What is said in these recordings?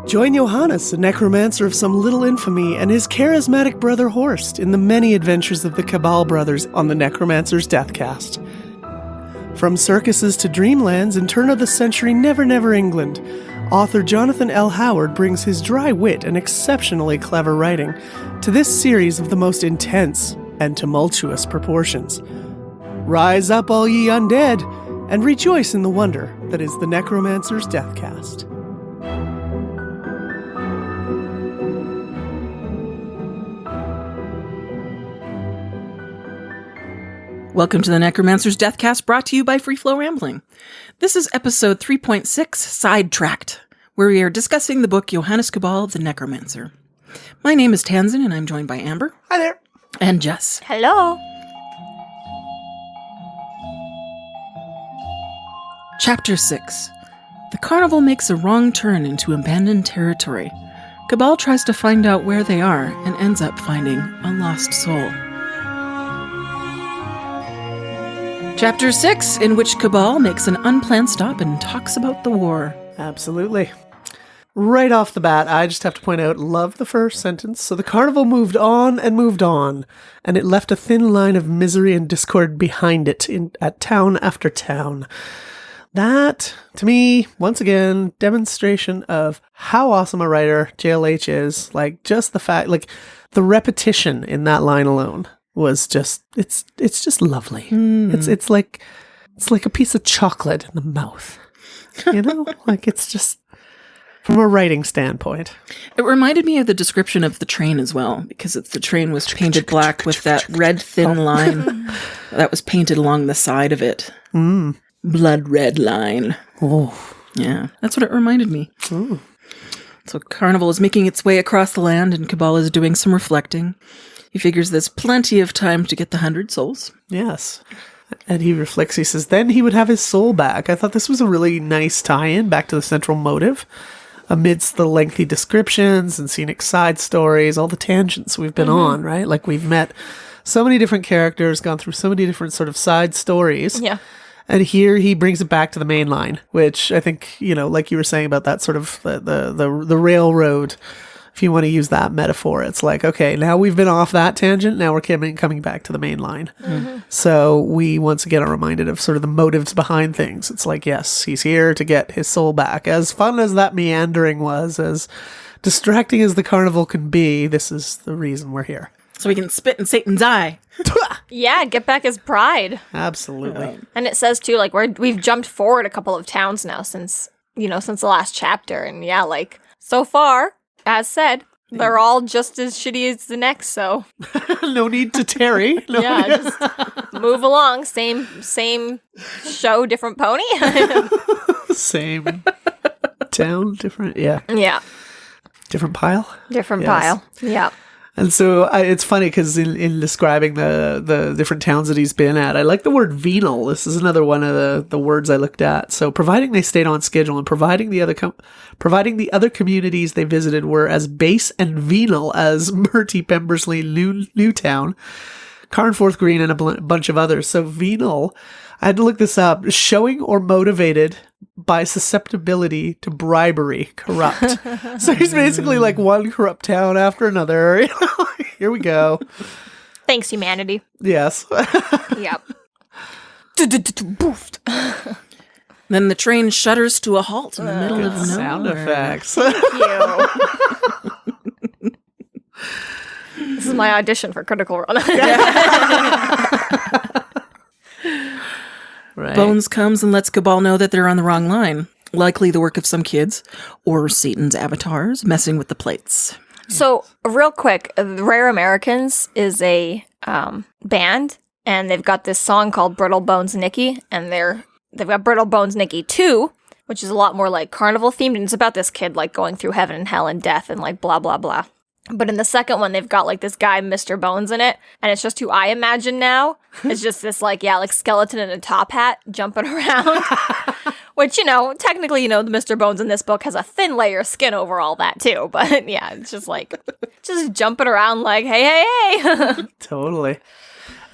Join Johannes, a necromancer of some little infamy, and his charismatic brother Horst in the many adventures of the Cabal brothers on the Necromancer's Deathcast. From circuses to dreamlands in turn-of-the-century Never England, author Jonathan L. Howard brings his dry wit and exceptionally clever writing to this series of the most intense and tumultuous proportions. Rise up, all ye undead, and rejoice in the wonder that is the Necromancer's Deathcast. Welcome to the Necromancer's Deathcast, brought to you by Free Flow Rambling. This is episode 3.6, Sidetracked, where we are discussing the book Johannes Cabal of the Necromancer. My name is Tanzin, and I'm joined by Amber. Hi there. And Jess. Hello. Chapter 6. The carnival makes a wrong turn into abandoned territory. Cabal tries to find out where they are and ends up finding a lost soul. Chapter 6, in which Cabal makes an unplanned stop and talks about the war. Absolutely. Right off the bat, I just have to point out, love the first sentence. So the carnival moved on, and it left a thin line of misery and discord behind it at town after town. That, to me, once again, demonstration of how awesome a writer JLH is. Like, just the fact, like, the repetition in that line alone was just, it's just lovely. It's like a piece of chocolate in the mouth, you know? Like, it's just, from a writing standpoint. It reminded me of the description of the train as well, because the train was painted black with that red thin line that was painted along the side of it. Blood red line. Oh. Yeah, that's what it reminded me. Ooh. So Carnival is making its way across the land, and Cabal is doing some reflecting. He figures there's plenty of time to get the 100 souls. Yes. And he reflects, he says, then he would have his soul back. I thought this was a really nice tie-in back to the central motive. Amidst the lengthy descriptions and scenic side stories, all the tangents we've been on, right? Like, we've met so many different characters, gone through so many different sort of side stories. Yeah. And here he brings it back to the main line, which I think, you know, like you were saying about that sort of the railroad, if you want to use that metaphor, it's like, okay, now we've been off that tangent, now we're coming back to the main line. So we once again are reminded of sort of the motives behind things. It's like, yes, he's here to get his soul back. As fun as that meandering was, as distracting as the carnival can be, this is the reason we're here. So we can spit in Satan's eye. Yeah, get back his pride. Absolutely. And it says too, like, we've jumped forward a couple of towns now since the last chapter, and yeah, like, so far, as said, they're all just as shitty as the next, so No need to tarry. No. yeah, just move along. Same show, different pony. Same town, different, yeah. Yeah, Different pile. different Yes. pile. Yeah. And so it's funny because in describing the different towns that he's been at, I like the word venal. This is another one of the words I looked at. So providing they stayed on schedule and providing the other communities they visited were as base and venal as Murty, Pembersley, Newtown, Carnforth Green, and a bunch of others. So venal, I had to look this up, showing or motivated by susceptibility to bribery, corrupt. So he's basically like one corrupt town after another. You know, here we go. Thanks, humanity. Yes. Yep. Then the train shudders to a halt in the middle of nowhere. Sound effects. You. This is my audition for Critical Role. Right. Bones comes and lets Cabal know that they're on the wrong line. Likely the work of some kids, or Satan's avatars, messing with the plates. So, real quick, the Rare Americans is a band, and they've got this song called Brittle Bones Nicky, and they've got Brittle Bones Nicky 2, which is a lot more like carnival themed, and it's about this kid like going through heaven and hell and death and like blah blah blah. But in the second one, they've got like this guy, Mr. Bones, in it, and it's just who I imagine now. It's just this like skeleton in a top hat jumping around. Which, technically, the Mr. Bones in this book has a thin layer of skin over all that too. But yeah, it's just like, just jumping around like, hey, hey, hey. Totally.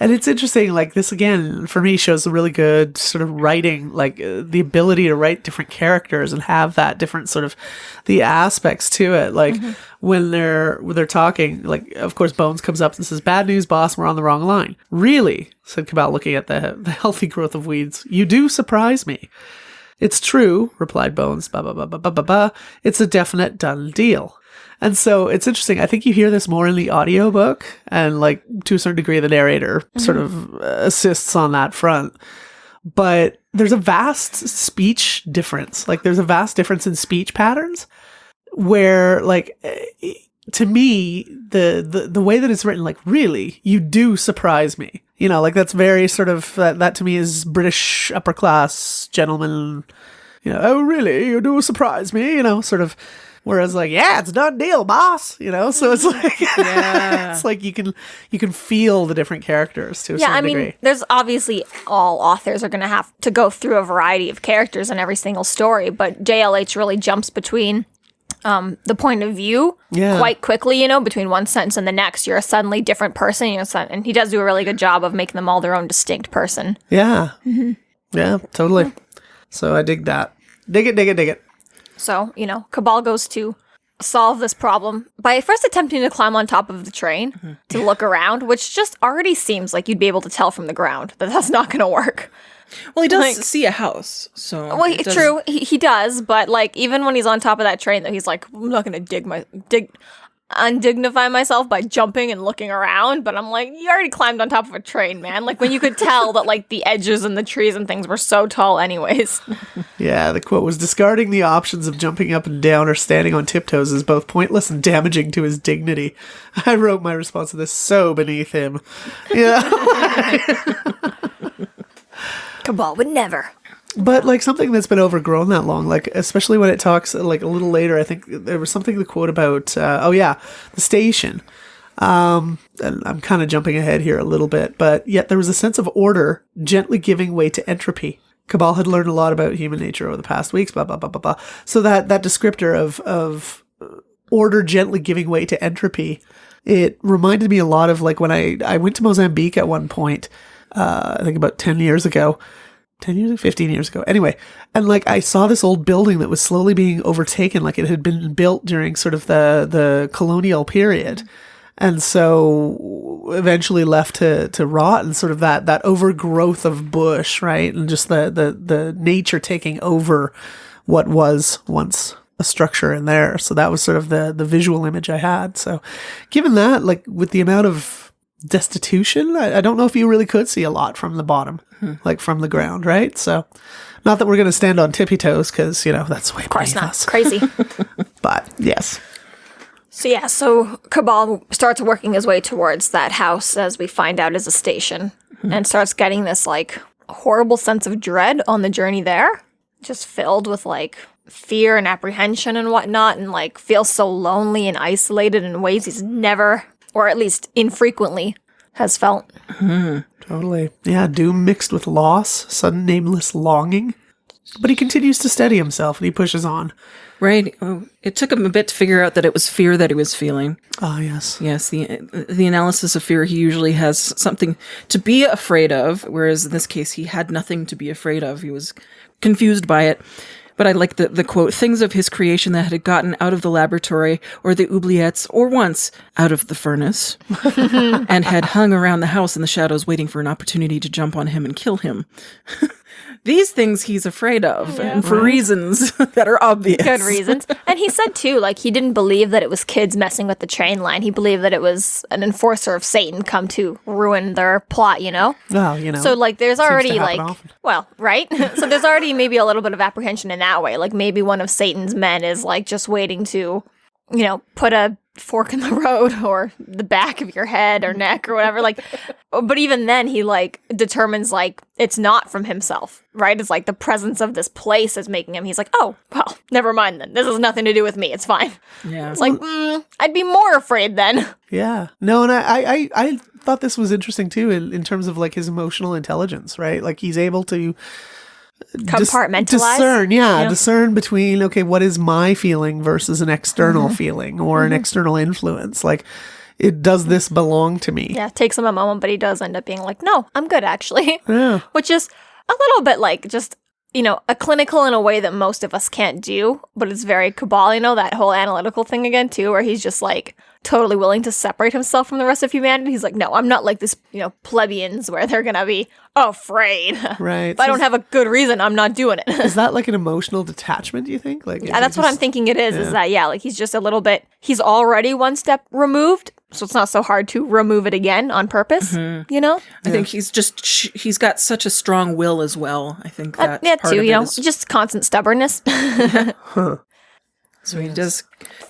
And it's interesting, like this again, for me, shows a really good sort of writing, like the ability to write different characters and have that different sort of the aspects to it. Like when they're talking, like of course Bones comes up and says, "Bad news, boss, we're on the wrong line." "Really?" said Cabal, looking at the healthy growth of weeds. "You do surprise me." "It's true," replied Bones. "Ba ba ba ba ba ba ba. It's a definite done deal." And so it's interesting. I think you hear this more in the audiobook, and like to a certain degree, the narrator sort of assists on that front. But there's a vast speech difference. Like there's a vast difference in speech patterns where like, to me, the way that it's written, like, "Really, you do surprise me." You know, like that's very sort of, that to me is British upper class gentleman, you know, "Oh, really, you do surprise me," you know, sort of. Whereas like, "Yeah, it's a done deal, boss," you know? So it's like, it's like you can feel the different characters to a certain degree. Mean, there's obviously all authors are going to have to go through a variety of characters in every single story, but JLH really jumps between the point of view quite quickly, you know, between one sentence and the next. You're a suddenly different person, you know, and he does do a really good job of making them all their own distinct person. Yeah. Yeah, totally. So I dig that. Dig it. So, you know, Cabal goes to solve this problem by first attempting to climb on top of the train to look around, which just already seems like you'd be able to tell from the ground that that's not going to work. Well, he does see a house, so... Well, true, he does, but, like, even when he's on top of that train, though, he's like, "I'm not going to undignify myself by jumping and looking around," but I'm like, you already climbed on top of a train, man. Like, when you could tell that, like, the edges and the trees and things were so tall anyways. Yeah, the quote was, "Discarding the options of jumping up and down or standing on tiptoes is both pointless and damaging to his dignity." I wrote my response to this, "So beneath him." Yeah. Cabal would never. But like something that's been overgrown that long, like especially when it talks like a little later, I think there was something to quote about, the station. And I'm kind of jumping ahead here a little bit, but yet there was a sense of order gently giving way to entropy. Cabal had learned a lot about human nature over the past weeks, blah, blah, blah, blah, blah. So that descriptor of order gently giving way to entropy, it reminded me a lot of like when I went to Mozambique at one point, I think about 10 years ago, 15 years ago. Anyway, and like I saw this old building that was slowly being overtaken, like it had been built during sort of the colonial period. And so eventually left to rot, and sort of that overgrowth of bush, right? And just the nature taking over what was once a structure in there. So that was sort of the visual image I had. So given that, like with the amount of destitution, I don't know if you really could see a lot from the bottom, like from the ground, right? So not that we're going to stand on tippy toes, because, you know, that's way beneath us. Crazy. But yes. So Cabal starts working his way towards that house, as we find out is a station, and starts getting this like horrible sense of dread on the journey there, just filled with like fear and apprehension and whatnot, and like feels so lonely and isolated in ways he's never, or at least infrequently, has felt. Totally. Yeah, doom mixed with loss, sudden nameless longing. But he continues to steady himself and he pushes on. Right. It took him a bit to figure out that it was fear that he was feeling. Ah, yes. Yes, the analysis of fear, he usually has something to be afraid of, whereas in this case, he had nothing to be afraid of. He was confused by it. But I like the quote, "Things of his creation that had gotten out of the laboratory or the oubliettes, or once out of the furnace, and had hung around the house in the shadows waiting for an opportunity to jump on him and kill him." These things he's afraid of, and for reasons that are obvious. Good reasons. And he said, too, like, he didn't believe that it was kids messing with the train line. He believed that it was an enforcer of Satan come to ruin their plot, you know? Well, you know. So, like, there's already, like, often. well, right? So there's already maybe a little bit of apprehension in that way. Like, maybe one of Satan's men is, like, just waiting to, you know, put a fork in the road or the back of your head or neck or whatever, like, but even then he like determines like it's not from himself, right? It's like the presence of this place is making him, he's like, oh well, never mind then, this has nothing to do with me, it's fine. Yeah, it's like I'd be more afraid then. Yeah, no, and I thought this was interesting too in terms of like his emotional intelligence, right? Like he's able to compartmentalize, discern between, okay, what is my feeling versus an external feeling or an external influence. Like does this belong to me? Yeah, it takes him a moment, but he does end up being like, no, I'm good, actually. Yeah. Which is a little bit like just, a clinical in a way that most of us can't do, but it's very Cabal, that whole analytical thing again, too, where he's just like totally willing to separate himself from the rest of humanity. He's like, no, I'm not like this, plebeians where they're going to be afraid. Right. If I don't have a good reason, I'm not doing it. Is that like an emotional detachment, do you think? Like, Yeah, that's what I'm thinking it is that, like he's just a little bit, he's already one step removed, so it's not so hard to remove it again on purpose, I think he's got such a strong will as well. I think that's yeah, part too, of it is- just constant stubbornness. So he does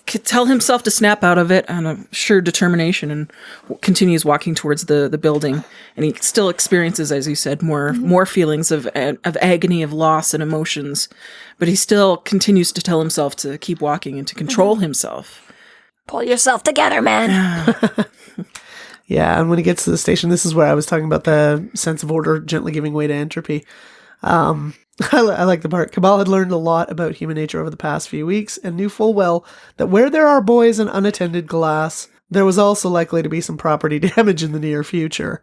tell himself to snap out of it on a sure determination and continues walking towards the building. And he still experiences, as you said, more feelings of agony, of loss and emotions. But he still continues to tell himself to keep walking and to control himself. Pull yourself together, man. Yeah, and when he gets to the station, this is where I was talking about the sense of order gently giving way to entropy. I like the part. Cabal had learned a lot about human nature over the past few weeks and knew full well that where there are boys and unattended glass, there was also likely to be some property damage in the near future.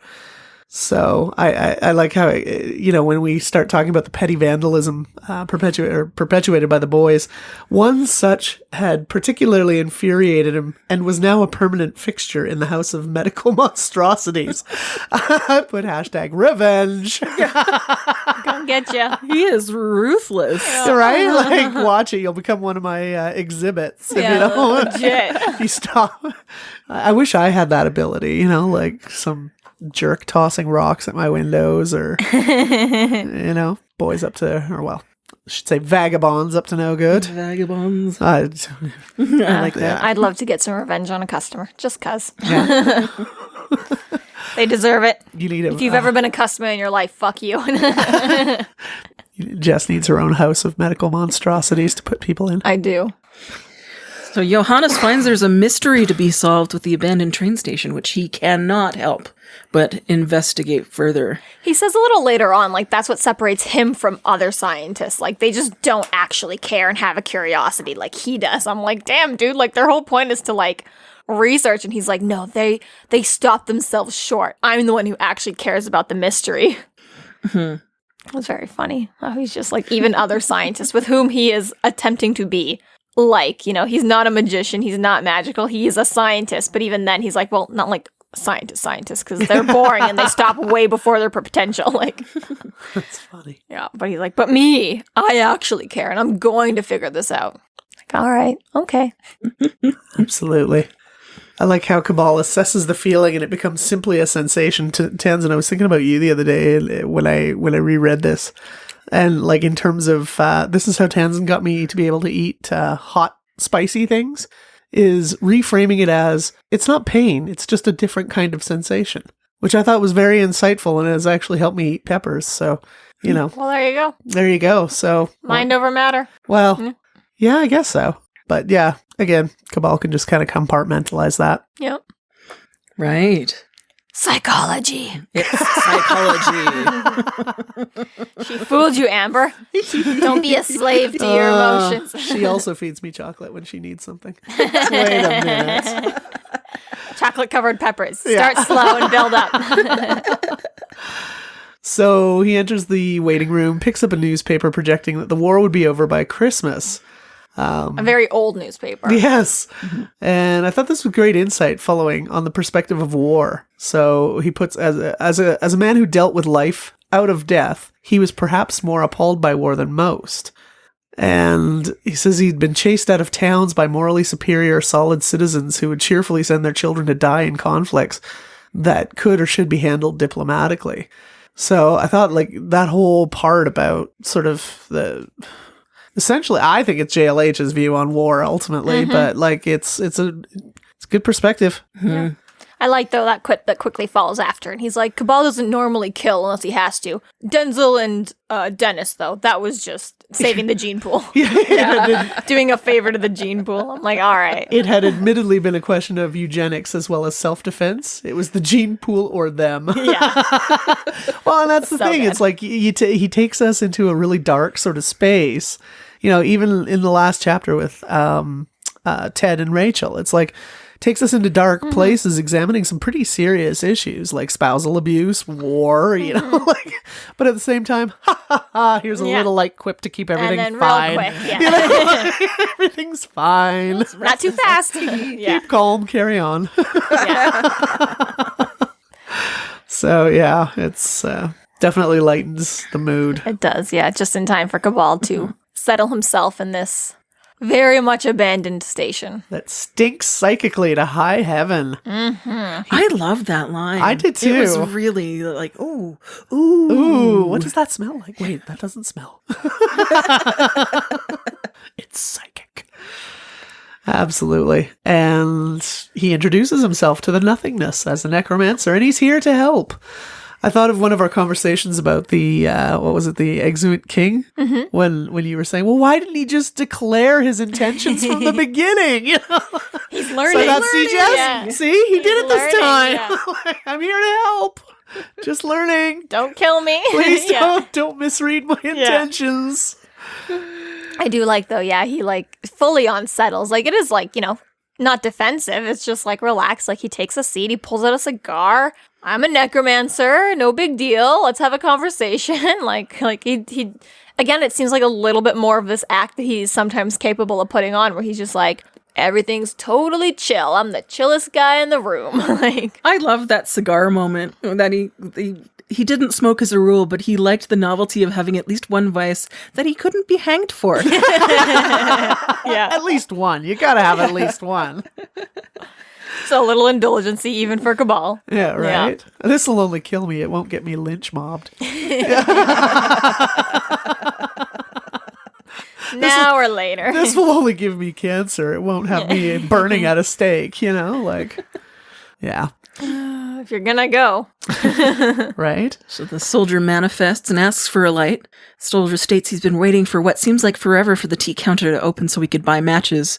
So I like how, when we start talking about the petty vandalism perpetuated by the boys, one such had particularly infuriated him and was now a permanent fixture in the house of medical monstrosities. I put #revenge. Gonna get you. He is ruthless. Right? Like, watch it. You'll become one of my exhibits. If you don't. Legit. If you stop. I wish I had that ability, like some jerk tossing rocks at my windows or, boys up to, I should say vagabonds up to no good. Vagabonds. I like that. I'd love to get some revenge on a customer, just cause. Yeah. They deserve it. You need If you've ever been a customer in your life, fuck you. Jess needs her own house of medical monstrosities to put people in. I do. So Johannes finds there's a mystery to be solved with the abandoned train station, which he cannot help but investigate further. He says a little later on, like, that's what separates him from other scientists. Like, they just don't actually care and have a curiosity like he does. I'm like, damn, dude, like, their whole point is to, like, research. And he's like, no, they stop themselves short. I'm the one who actually cares about the mystery. It was very funny. Oh, he's just like, even other scientists with whom he is attempting to be. Like, he's not a magician, he's not magical, he is a scientist, but even then he's like, well, not like scientists, because they're boring and they stop way before their potential, like. That's funny. Yeah, but he's like, but me, I actually care, and I'm going to figure this out. Like, all right, okay. Absolutely. I like how Cabal assesses the feeling and it becomes simply a sensation to Tanzan. I was thinking about you the other day when I reread this. And like in terms of, this is how Tanzan got me to be able to eat hot, spicy things, is reframing it as, it's not pain, it's just a different kind of sensation, which I thought was very insightful and has actually helped me eat peppers. So, Well, there you go. There you go. So Mind over matter. Well, yeah, I guess so. But yeah, again, Cabal can just kind of compartmentalize that. Yep. Right. Psychology. It's psychology. She fooled you, Amber. Don't be a slave to your emotions. She also feeds me chocolate when she needs something. Wait a minute. Chocolate-covered peppers. Start slow and build up. So he enters the waiting room, picks up a newspaper projecting that the war would be over by Christmas. A very old newspaper. Yes. And I thought this was great insight following on the perspective of war. So he puts, as a man who dealt with life out of death, he was perhaps more appalled by war than most. And he says he'd been chased out of towns by morally superior, solid citizens who would cheerfully send their children to die in conflicts that could or should be handled diplomatically. So I thought like that whole part about sort of essentially, I think it's JLH's view on war ultimately, but like it's a good perspective. Yeah. I like though that quip that quickly follows after, and he's like, Cabal doesn't normally kill unless he has to. Denzel and Dennis though, that was just saving the gene pool. Doing a favor to the gene pool. I'm like, all right. It had admittedly been a question of eugenics as well as self-defense. It was the gene pool or them. Yeah. Well, and that's the thing. Good. It's like he takes us into a really dark sort of space. Even in the last chapter with Ted and Rachel, it's like takes us into dark places, examining some pretty serious issues like spousal abuse, war, you know, like, but at the same time, here's a little like quip to keep everything and then fine. real quick, You know? Everything's fine. Not too fast. Keep calm, carry on. Yeah. So yeah, it's definitely lightens the mood. It does, yeah. Just in time for Cabal to settle himself in this very much abandoned station. That stinks psychically to high heaven. I love that line. I did too. It was really like, ooh. Ooh, what does that smell like? Wait, that doesn't smell. It's psychic. Absolutely. And he introduces himself to the nothingness as the necromancer, and he's here to help. I thought of one of our conversations about the, the Exuent King? When you were saying, well, why didn't he just declare his intentions from the beginning? You know? He's learning. So that's CJ. Yeah. See, he did it this learning, time. yeah. I'm here to help. Just learning. Don't kill me. Please Yeah. don't misread my intentions. I do like, though, yeah, he like fully unsettles. Like, it is like, you know, not defensive. It's just like relaxed. Like, he takes a seat, he pulls out a cigar. I'm a necromancer, no big deal. Let's have a conversation. like he again, it seems like a little bit more of this act that he's sometimes capable of putting on, where he's just like, everything's totally chill. I'm the chillest guy in the room. Like, I love that cigar moment that he didn't smoke as a rule, but he liked the novelty of having at least one vice that he couldn't be hanged for. yeah. At least one. You gotta have at least one. So a little indulgency even for Cabal. Yeah, right. This will only kill me. It won't get me lynch mobbed. Now or later. This will only give me cancer. It won't have me burning at a stake, you know? Like, yeah. If you're gonna go. Right? So the soldier manifests and asks for a light. Soldier states he's been waiting for what seems like forever for the tea counter to open so he could buy matches.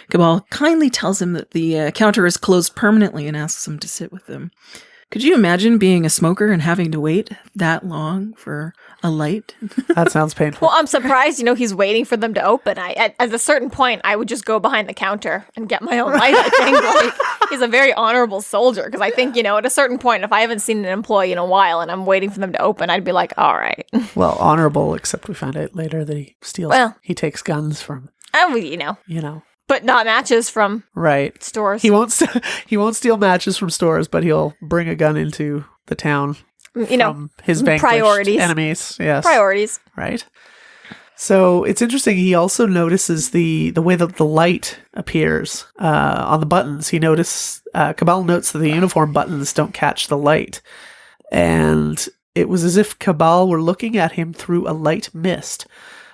Cabal kindly tells him that the counter is closed permanently and asks him to sit with them. Could you imagine being a smoker and having to wait that long for a light? That sounds painful. Well, I'm surprised, you know, he's waiting for them to open. At a certain point, I would just go behind the counter and get my own light, I think. Like, he's a very honorable soldier, because I think, you know, at a certain point, if I haven't seen an employee in a while and I'm waiting for them to open, I'd be like, all right. Well, honorable, except we find out later that he steals. Well. He takes guns from, You know, you know. but not matches from Right. stores. He won't steal matches from stores, but he'll bring a gun into the town. You know, From his vanquished priorities. enemies. Yes. Priorities. Right. So it's interesting. He also notices the way that the light appears on the buttons. Cabal notes that the uniform buttons don't catch the light. And it was as if Cabal were looking at him through a light mist.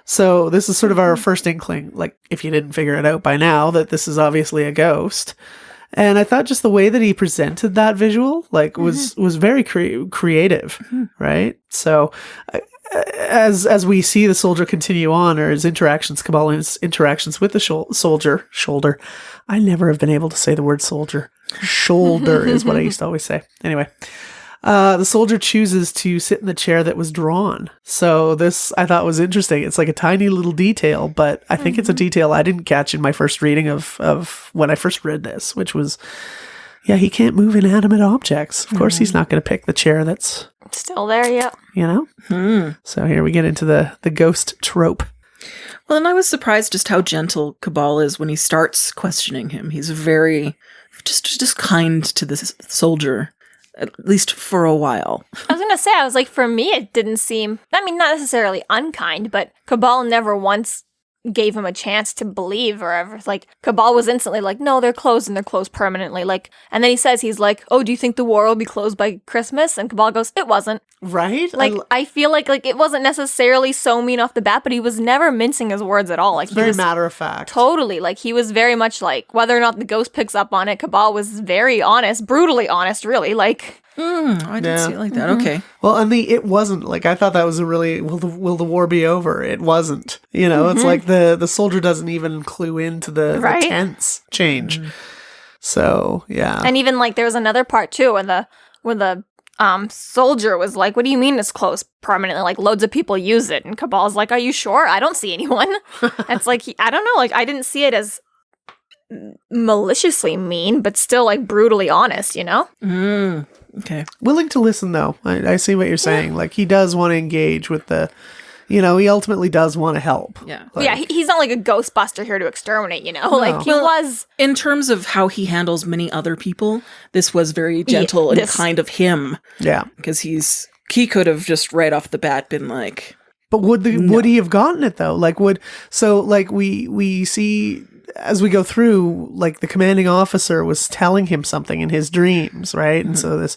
So this is sort of our first inkling, like, if you didn't figure it out by now, that this is obviously a ghost. And I thought just the way that he presented that visual, like, was very creative, right? So as we see the soldier continue on, or his Cabal's interactions with the shoulder, I never have been able to say the word soldier. Shoulder is what I used to always say. Anyway. The soldier chooses to sit in the chair that was drawn. So this, I thought, was interesting. It's like a tiny little detail, but I think it's a detail I didn't catch in my first reading of when I first read this, which was, he can't move inanimate objects. Of course, he's not going to pick the chair that's Still there, yeah. You know? So here we get into the ghost trope. Well, and I was surprised just how gentle Cabal is when he starts questioning him. He's very, just kind to this soldier. At least for a while. I was going to say, I was like, for me, it didn't seem, I mean, not necessarily unkind, but Cabal never once gave him a chance to believe or ever. Like, Cabal was instantly like, no, they're closed and they're closed permanently. Like, and then he's like, oh, do you think the war will be closed by Christmas? And Cabal goes, it wasn't. Right? Like, I feel like it wasn't necessarily so mean off the bat, but he was never mincing his words at all. Like, very matter of fact. Totally. Like, he was very much like, whether or not the ghost picks up on it, Cabal was very honest, brutally honest, really. Like, I didn't see it like that. Okay. Well, and it wasn't like, I thought that was a really, will the war be over? It wasn't. You know, it's like the soldier doesn't even clue into the tense change. So, yeah. And even like there was another part too when the soldier was like, what do you mean it's closed permanently? Like, loads of people use it. And Cabal's like, are you sure? I don't see anyone. It's like, I don't know. Like, I didn't see it as maliciously mean, but still like brutally honest, you know? Okay. Willing to listen, though. I see what you're saying. Like, he does want to engage with the, he ultimately does want to help. Yeah. Like, Yeah, he's not like a Ghostbuster here to exterminate, you know? Like, he was... In terms of how he handles many other people, this was very gentle and kind of him. Yeah. Because he could have just right off the bat been like... But would he have gotten it, though? Like, we see... As we go through, like, the commanding officer was telling him something in his dreams, right? And so this...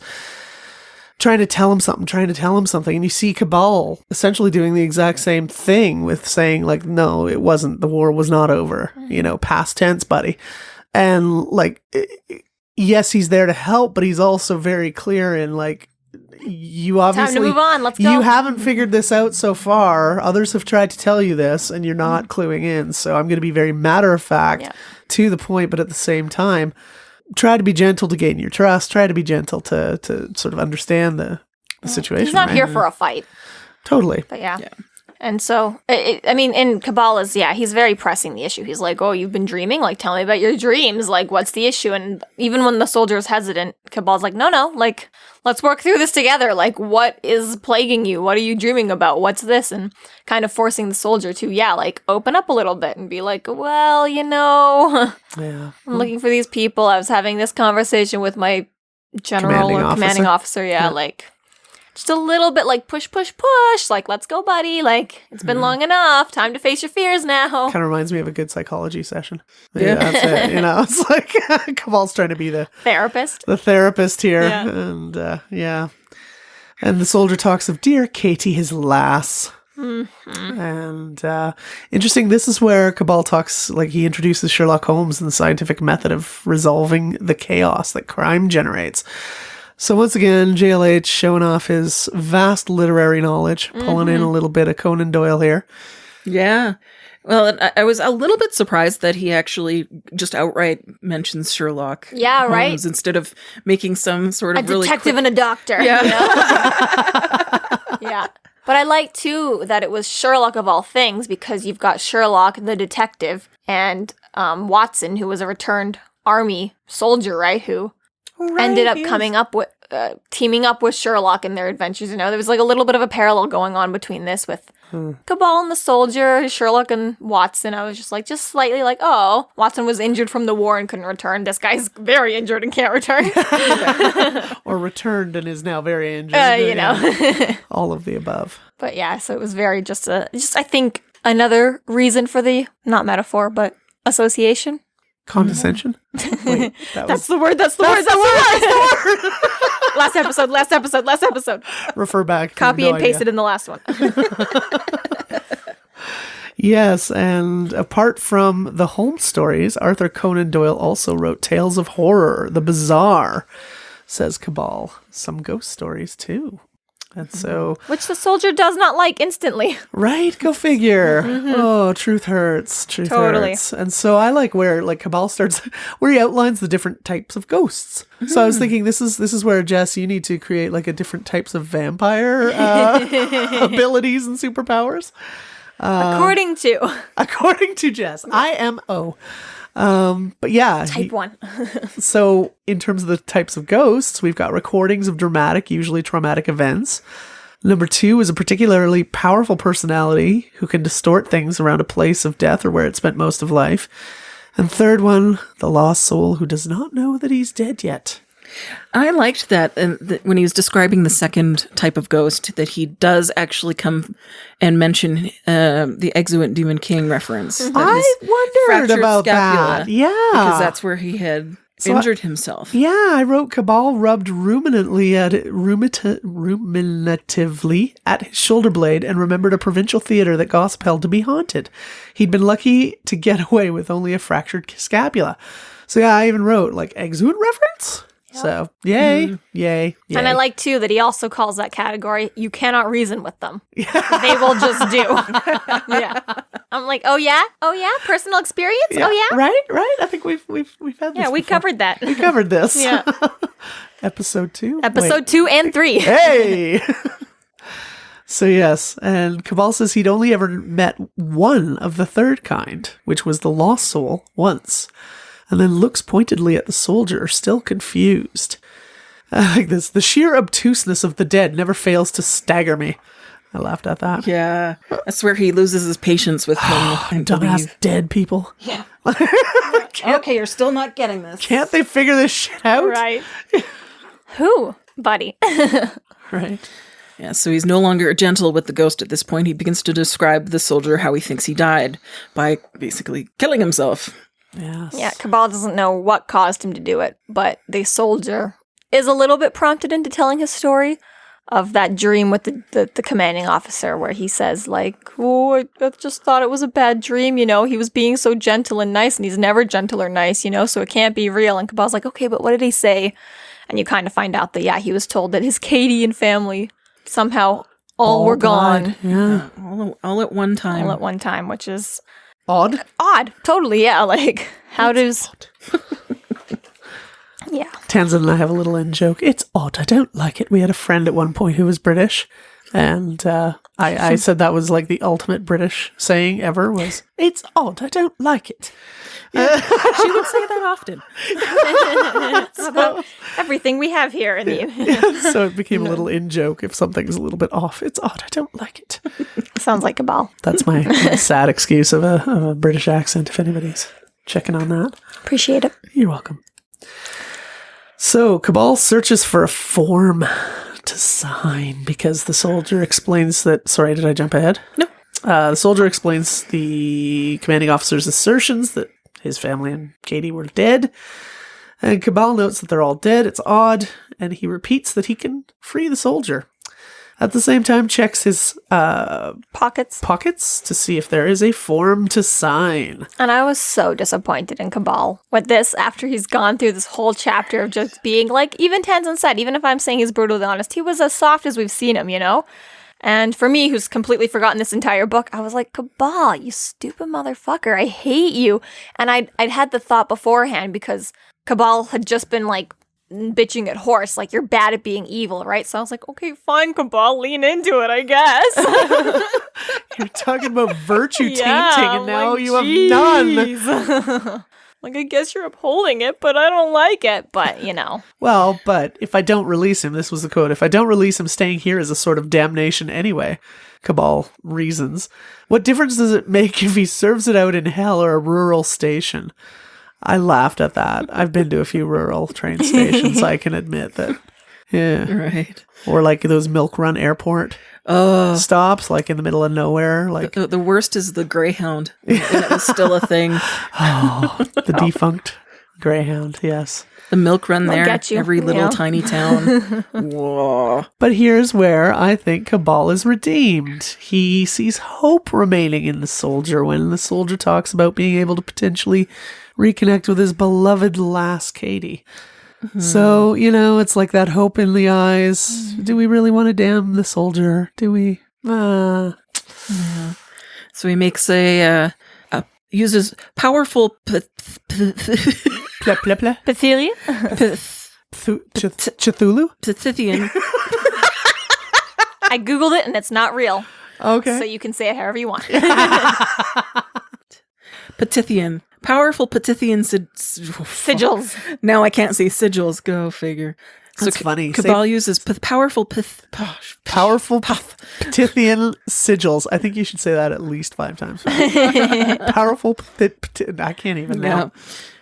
trying to tell him something. And you see Cabal essentially doing the exact same thing with saying, like, no, it wasn't. The war was not over. Past tense, buddy. And, like, yes, he's there to help, but he's also very clear in, like, you obviously... Time to move on. Let's go. You haven't figured this out so far. Others have tried to tell you this, and you're not cluing in. So I'm going to be very matter of fact, to the point, but at the same time... Try to be gentle to gain your trust. Try to be gentle to sort of understand the situation. He's not right? here for a fight. Totally. But yeah. And so, in Cabal he's very pressing the issue. He's like, oh, you've been dreaming? Like, tell me about your dreams. Like, what's the issue? And even when the soldier is hesitant, Cabal's like, no, like, let's work through this together. Like, what is plaguing you? What are you dreaming about? What's this? And kind of forcing the soldier to, like, open up a little bit and be like, well, yeah. I'm looking for these people. I was having this conversation with my general commanding officer. Yeah, like... Just a little bit like push, like, let's go, buddy. Like, it's been long enough. Time to face your fears now. Kind of reminds me of a good psychology session. Maybe that's it. It's like Cabal's trying to be the therapist here. Yeah. And And the soldier talks of dear Katie, his lass. And interesting, this is where Cabal talks, like, he introduces Sherlock Holmes and the scientific method of resolving the chaos that crime generates. So once again, JLH showing off his vast literary knowledge, pulling in a little bit of Conan Doyle here. Yeah. Well, I was a little bit surprised that he actually just outright mentions Sherlock Holmes instead of making some sort of really detective and a doctor. Yeah. Yeah. But I like, too, that it was Sherlock of all things, because you've got Sherlock, the detective, and Watson, who was a returned army soldier, right, who... ended up coming up with, teaming up with Sherlock in their adventures. There was like a little bit of a parallel going on between this with Cabal and the soldier, Sherlock and Watson. I was just slightly like, oh, Watson was injured from the war and couldn't return. This guy's very injured and can't return. Or returned and is now very injured. All of the above. But yeah, so it was very just I think another reason for the, not metaphor, but association. Condescension? Wait, that's the word. Last episode. Refer back. Copy and paste it in the last one. Yes, and apart from the Holmes stories, Arthur Conan Doyle also wrote tales of horror, the bizarre, says Cabal. Some ghost stories, too. And so... which the soldier does not like instantly. Right? Go figure. Oh, truth hurts. Totally. Hurts. And so I like where Cabal starts, where he outlines the different types of ghosts. So I was thinking this is where, Jess, you need to create like a different types of vampire abilities and superpowers. According to Jess, IMO. But yeah. Type 1. So in terms of the types of ghosts, we've got recordings of dramatic, usually traumatic events. Number 2 is a particularly powerful personality who can distort things around a place of death or where it spent most of life. And third one, the lost soul who does not know that he's dead yet. I liked that when he was describing the second type of ghost, that he does actually come and mention the Exuent Demon King reference. I wondered about that. Yeah. Because that's where he had injured himself. Yeah, I wrote Cabal rubbed ruminatively at his shoulder blade and remembered a provincial theater that gossip held to be haunted. He'd been lucky to get away with only a fractured scapula. So yeah, I even wrote like Exuent reference. Yep. So, yay. And I like, too, that he also calls that category, you cannot reason with them. They will just do. Yeah. I'm like, oh, yeah? Personal experience? Yeah. Oh, yeah? Right? I think we've had this we before. covered that. We covered this. Yeah. Episode 2? Episode 2 and 3. Hey! So, yes, and Cabal says he'd only ever met one of the third kind, which was the lost soul, once. and then looks pointedly at the soldier, still confused. I like this. The sheer obtuseness of the dead never fails to stagger me. I laughed at that. Yeah. I swear he loses his patience with him. Dumbass dead people. Yeah. Okay, you're still not getting this. Can't they figure this shit out? Right. Who, buddy? Right. Yeah, so he's no longer gentle with the ghost at this point. He begins to describe the soldier how he thinks he died by basically killing himself. Yes. Yeah, Cabal doesn't know what caused him to do it, but the soldier is a little bit prompted into telling his story of that dream with the commanding officer where he says, like, oh, I just thought it was a bad dream, you know, he was being so gentle and nice, and he's never gentle or nice, you know, so it can't be real. And Cabal's like, okay, but what did he say? And you kind of find out that, yeah, he was told that his Katie and family somehow all were gone. Yeah. All at one time. All at one time, which is Odd. Totally, yeah. Like, how does... Yeah. Tanzan and I have a little in-joke. It's odd. I don't like it. We had a friend at one point who was British, and I said that was like the ultimate British saying ever was, it's odd. I don't like it. She would say that often. About everything we have here in the... So it became a little in-joke if something's a little bit off. It's odd. I don't like it. Sounds like Cabal. That's my sad excuse of a British accent, if anybody's checking on that. Appreciate it. You're welcome. So, Cabal searches for a form to sign because the soldier explains that... Sorry, did I jump ahead? No. The soldier explains the commanding officer's assertions that his family and Katie were dead. And Cabal notes that they're all dead. It's odd. And he repeats that he can free the soldier. At the same time, checks his pockets to see if there is a form to sign. And I was so disappointed in Cabal with this after he's gone through this whole chapter of just being like, even Tanzan said, even if I'm saying he's brutally honest, he was as soft as we've seen him, you know? And for me, who's completely forgotten this entire book, I was like, Cabal, you stupid motherfucker, I hate you. And I'd had the thought beforehand because Cabal had just been like, bitching at Horse, like, you're bad at being evil, right? So I was like, okay, fine, Cabal, lean into it, I guess. You're talking about virtue tainting, and now like, you have none. Like, I guess you're upholding it, but I don't like it. But, you know. Well, but if I don't release him, this was the quote, if I don't release him, staying here is a sort of damnation anyway. Cabal reasons. What difference does it make if he serves it out in hell or a rural station? I laughed at that. I've been to a few rural train stations, so I can admit that. Yeah. Right. Or like those Milk Run airport stops, like in the middle of nowhere. Like the worst is the Greyhound. And it was still a thing. Oh, the defunct Greyhound, yes. The Milk Run They'll there, get you, every little yeah. tiny town. Whoa. But here's where I think Cabal is redeemed. He sees hope remaining in the soldier when the soldier talks about being able to potentially reconnect with his beloved lass, Katie. Mm-hmm. So, you know, it's like that hope in the eyes. Mm-hmm. Do we really want to damn the soldier? Do we? Yeah. So he makes uses powerful Pathelia? Cthulhu? Patithian. I Googled it and it's not real. Okay. So you can say it however you want. Patithian. Powerful Patithian Sigils. Now I can't say sigils. Go figure. That's funny. Cabal uses powerful Patithian sigils. I think you should say that at least 5 times. Powerful I can't even now. Yeah.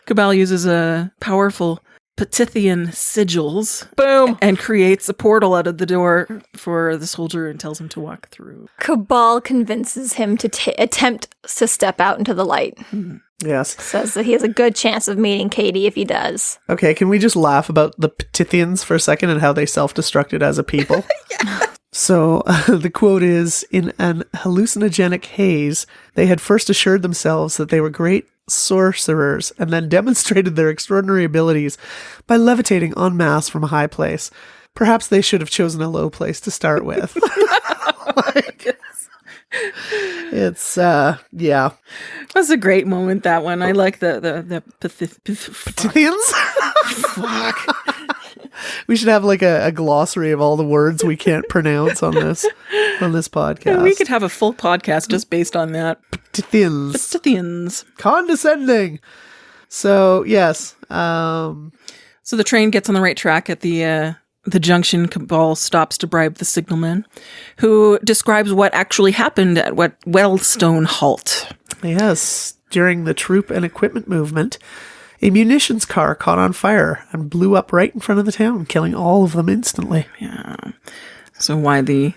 Cabal uses a powerful Patithian sigils. Boom. And creates a portal out of the door for the soldier and tells him to walk through. Cabal convinces him to attempt to step out into the light. Mm-hmm. Yes. Says that he has a good chance of meeting Katie if he does. Okay, can we just laugh about the Patithians for a second and how they self-destructed as a people? Yeah. So the quote is, in an hallucinogenic haze, they had first assured themselves that they were great sorcerers and then demonstrated their extraordinary abilities by levitating en masse from a high place. Perhaps they should have chosen a low place to start with. It's yeah. That's a great moment, that one. I like the Patithians. Fuck. We should have like a glossary of all the words we can't pronounce on this podcast. Yeah, we could have a full podcast just based on that. Patithians. Patithians. Condescending. So, yes. So the train gets on the right track at the junction. Cabal stops to bribe the signalman, who describes what actually happened at what Wellstone halt. Yes. During the troop and equipment movement, a munitions car caught on fire and blew up right in front of the town, killing all of them instantly. Yeah. So why the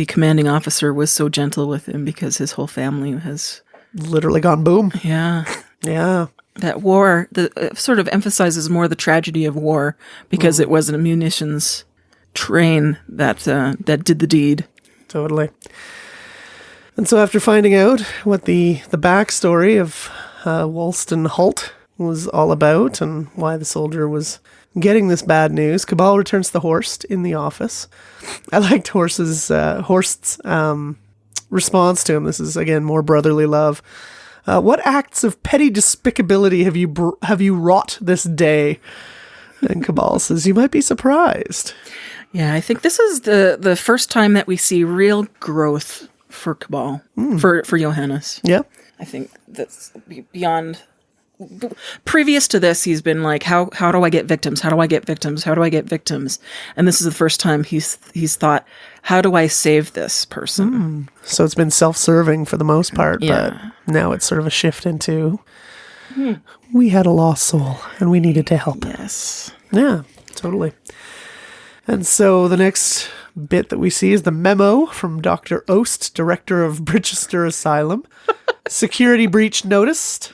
commanding officer was so gentle with him, because his whole family has Literally gone boom. Yeah. Yeah. That war sort of emphasizes more the tragedy of war, because it was a munitions train that did the deed. Totally. And so after finding out what the backstory of Wollstone Halt was all about and why the soldier was getting this bad news, Cabal returns to Horst in the office. I liked Horst's response to him. This is, again, more brotherly love. What acts of petty despicability have you wrought this day? And Cabal says, you might be surprised. Yeah, I think this is the first time that we see real growth for Cabal, for Johannes. Yeah. I think that's beyond. Previous to this, he's been like, how do I get victims? How do I get victims? How do I get victims? And this is the first time he's thought, how do I save this person? So it's been self-serving for the most part, Yeah. but now it's sort of a shift into we had a lost soul and we needed to help. Yes. Yeah, totally. And so the next bit that we see is the memo from Dr. Ost, director of Bridgester Asylum. Security breach notice.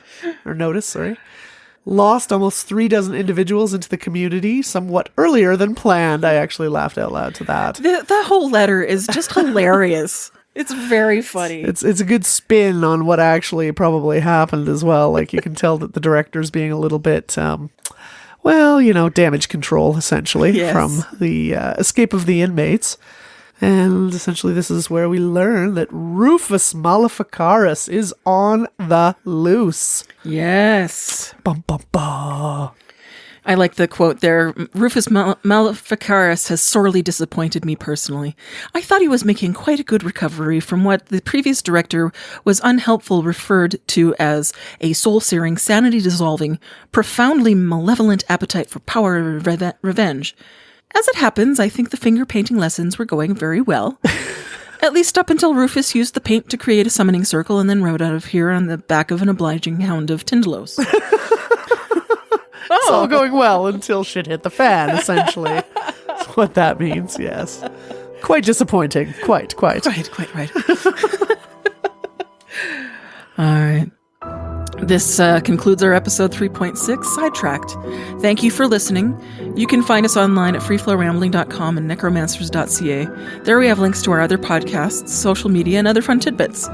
Lost almost 36 individuals into the community somewhat earlier than planned. I actually laughed out loud to that. The whole letter is just hilarious. It's very funny. It's a good spin on what actually probably happened as well. Like, you can tell that the director's being a little bit, damage control, essentially, Yes. from the escape of the inmates. And essentially this is where we learn that Rufus Maleficaris is on the loose. Yes. Bum, bum, bum. I like the quote there. Rufus Maleficaris has sorely disappointed me personally. I thought he was making quite a good recovery from what the previous director was unhelpful referred to as a soul-searing, sanity-dissolving, profoundly malevolent appetite for power and revenge. As it happens, I think the finger-painting lessons were going very well. At least up until Rufus used the paint to create a summoning circle and then rode out of here on the back of an obliging hound of Tindalos. It's all going well until shit hit the fan, essentially. That's what that means, yes. Quite disappointing. Quite. Right. All right. This concludes our episode 3.6, Sidetracked. Thank you for listening. You can find us online at freeflowrambling.com and necromancers.ca. There we have links to our other podcasts, social media, and other fun tidbits.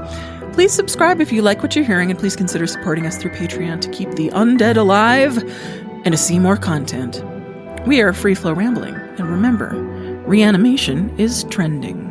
Please subscribe if you like what you're hearing, and please consider supporting us through Patreon to keep the undead alive and to see more content. We are Free Flow Rambling, and remember, reanimation is trending.